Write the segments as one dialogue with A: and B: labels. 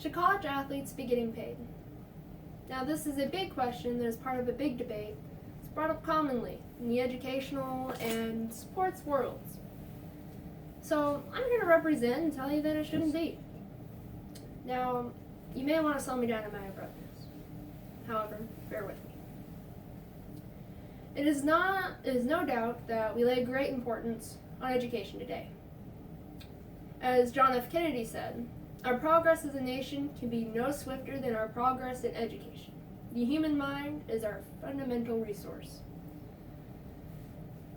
A: Should college athletes be getting paid? Now, this is a big question that is part of a big debate. It's brought up commonly in the educational and sports worlds. So, I'm here to represent and tell you that it shouldn't be. Now, you may want to slow me down in my abruptness. However, bear with me. It is no doubt that we lay great importance on education today. As John F. Kennedy said, our progress as a nation can be no swifter than our progress in education. The human mind is our fundamental resource.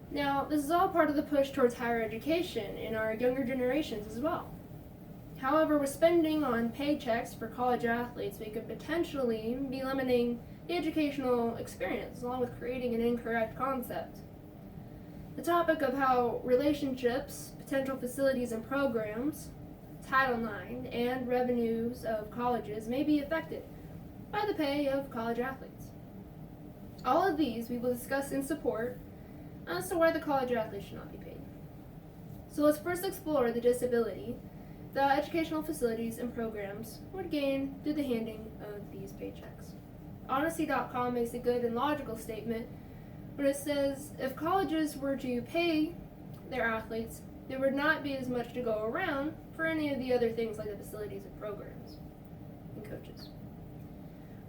A: Now, this is all part of the push towards higher education in our younger generations as well. However, with spending on paychecks for college athletes, we could potentially be limiting the educational experience along with creating an incorrect concept. The topic of how relationships, potential facilities and programs, Title IX, and revenues of colleges may be affected by the pay of college athletes. All of these we will discuss in support as to why the college athletes should not be paid. So let's first explore the disability that educational facilities and programs would gain through the handing of these paychecks. Honesty.com makes a good and logical statement when it says if colleges were to pay their athletes, there would not be as much to go around for any of the other things like the facilities and programs and coaches.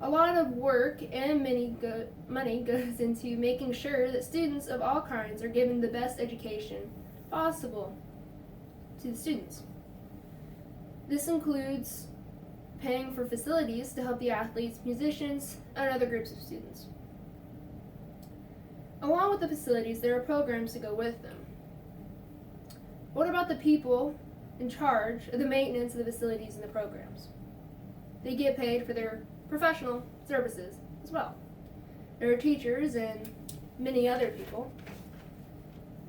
A: A lot of work and money goes into making sure that students of all kinds are given the best education possible to the students. This includes paying for facilities to help the athletes, musicians, and other groups of students. Along with the facilities, there are programs to go with them. What about the people in charge of the maintenance of the facilities and the programs? They get paid for their professional services as well. There are teachers and many other people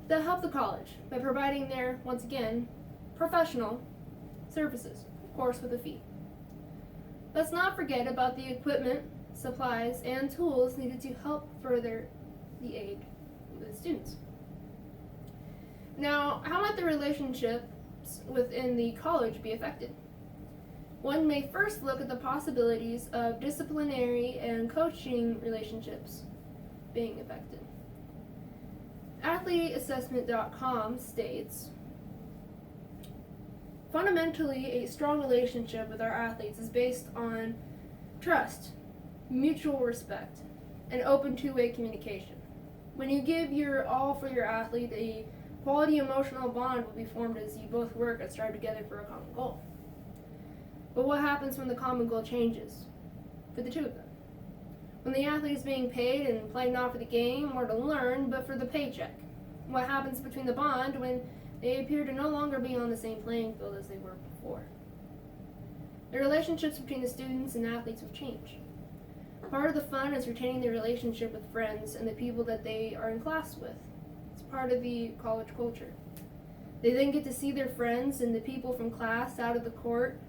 A: that help the college by providing their, once again, professional services, of course with a fee. Let's not forget about the equipment, supplies, and tools needed to help further the aid with the students. Now, how might the relationships within the college be affected? One may first look at the possibilities of disciplinary and coaching relationships being affected. AthleteAssessment.com states, fundamentally, a strong relationship with our athletes is based on trust, mutual respect, and open two-way communication. When you give your all for your athlete, a quality emotional bond will be formed as you both work and strive together for a common goal. But what happens when the common goal changes for the two of them? When the athlete is being paid and playing not for the game or to learn, but for the paycheck? What happens between the bond when they appear to no longer be on the same playing field as they were before? The relationships between the students and athletes will change. Part of the fun is retaining the relationship with friends and the people that they are in class with. It's part of the college culture. They then get to see their friends and the people from class out of the court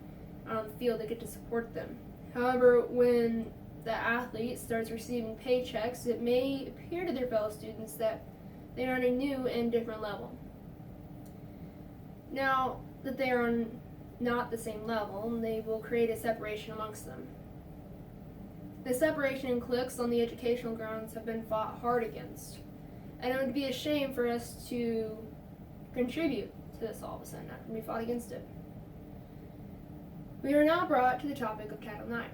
A: on the field that get to support them. However, when the athlete starts receiving paychecks, it may appear to their fellow students that they are on a new and different level. Now that they are on not the same level, they will create a separation amongst them. The separation and cliques on the educational grounds have been fought hard against, and it would be a shame for us to contribute to this all of a sudden after we fought against it. We are now brought to the topic of Title IX.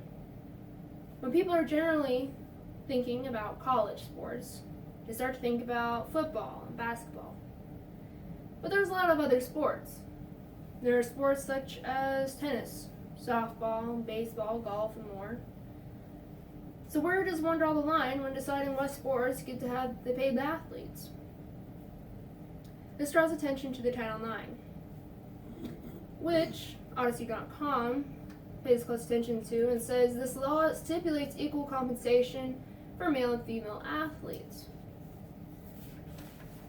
A: When people are generally thinking about college sports, they start to think about football and basketball. But there's a lot of other sports. There are sports such as tennis, softball, baseball, golf, and more. So where does one draw the line when deciding what sports get to have the paid athletes? This draws attention to the Title IX, which Odyssey.com pays close attention to and says this law stipulates equal compensation for male and female athletes.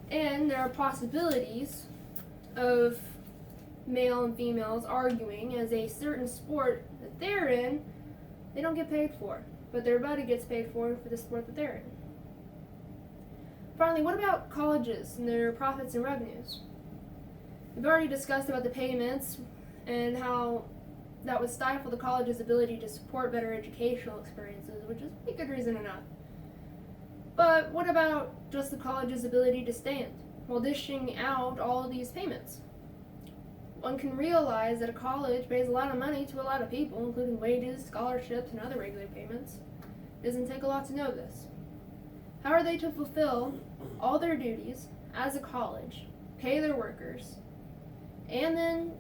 A: And there are possibilities of male and females arguing as a certain sport that they're in, they don't get paid for, but their buddy gets paid for the sport that they're in. Finally, what about colleges and their profits and revenues? We've already discussed about the payments and how that would stifle the college's ability to support better educational experiences, which is a good reason enough. But what about just the college's ability to stand while dishing out all of these payments? One can realize that a college pays a lot of money to a lot of people, including wages, scholarships, and other regular payments. It doesn't take a lot to know this. How are they to fulfill all their duties as a college, pay their workers, and then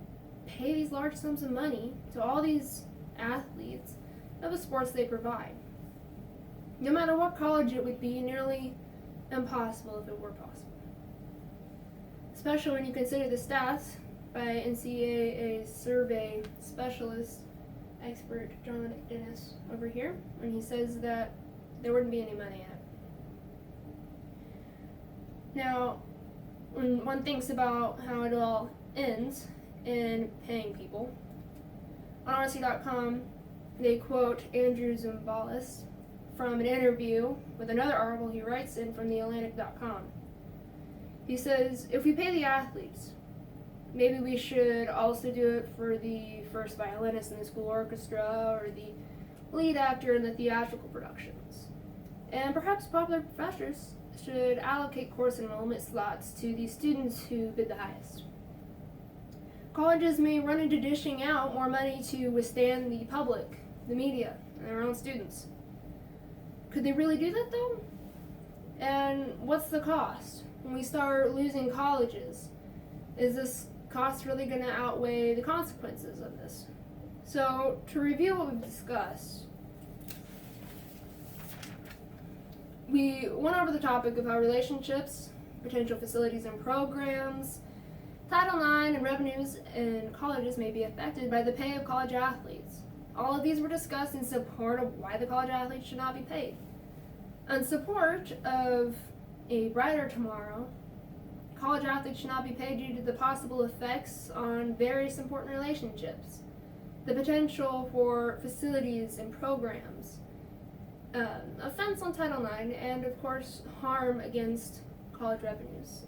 A: pay these large sums of money to all these athletes of the sports they provide? No matter what college, it would be nearly impossible if it were possible. Especially when you consider the stats by NCAA survey specialist expert John Dennis over here, when he says that there wouldn't be any money in it. Now, when one thinks about how it all ends in paying people, on Odyssey.com, they quote Andrew Zumbalis from an interview with another article he writes in from theatlantic.com. He says, if we pay the athletes, maybe we should also do it for the first violinist in the school orchestra or the lead actor in the theatrical productions. And perhaps popular professors should allocate course enrollment slots to the students who bid the highest. Colleges may run into dishing out more money to withstand the public, the media, and their own students. Could they really do that though? And what's the cost? When we start losing colleges, is this cost really going to outweigh the consequences of this? So, to review what we've discussed, we went over the topic of how relationships, potential facilities and programs, Title IX, and revenues in colleges may be affected by the pay of college athletes. All of these were discussed in support of why the college athletes should not be paid. In support of a brighter tomorrow, college athletes should not be paid due to the possible effects on various important relationships, the potential for facilities and programs, offense on Title IX, and of course harm against college revenues.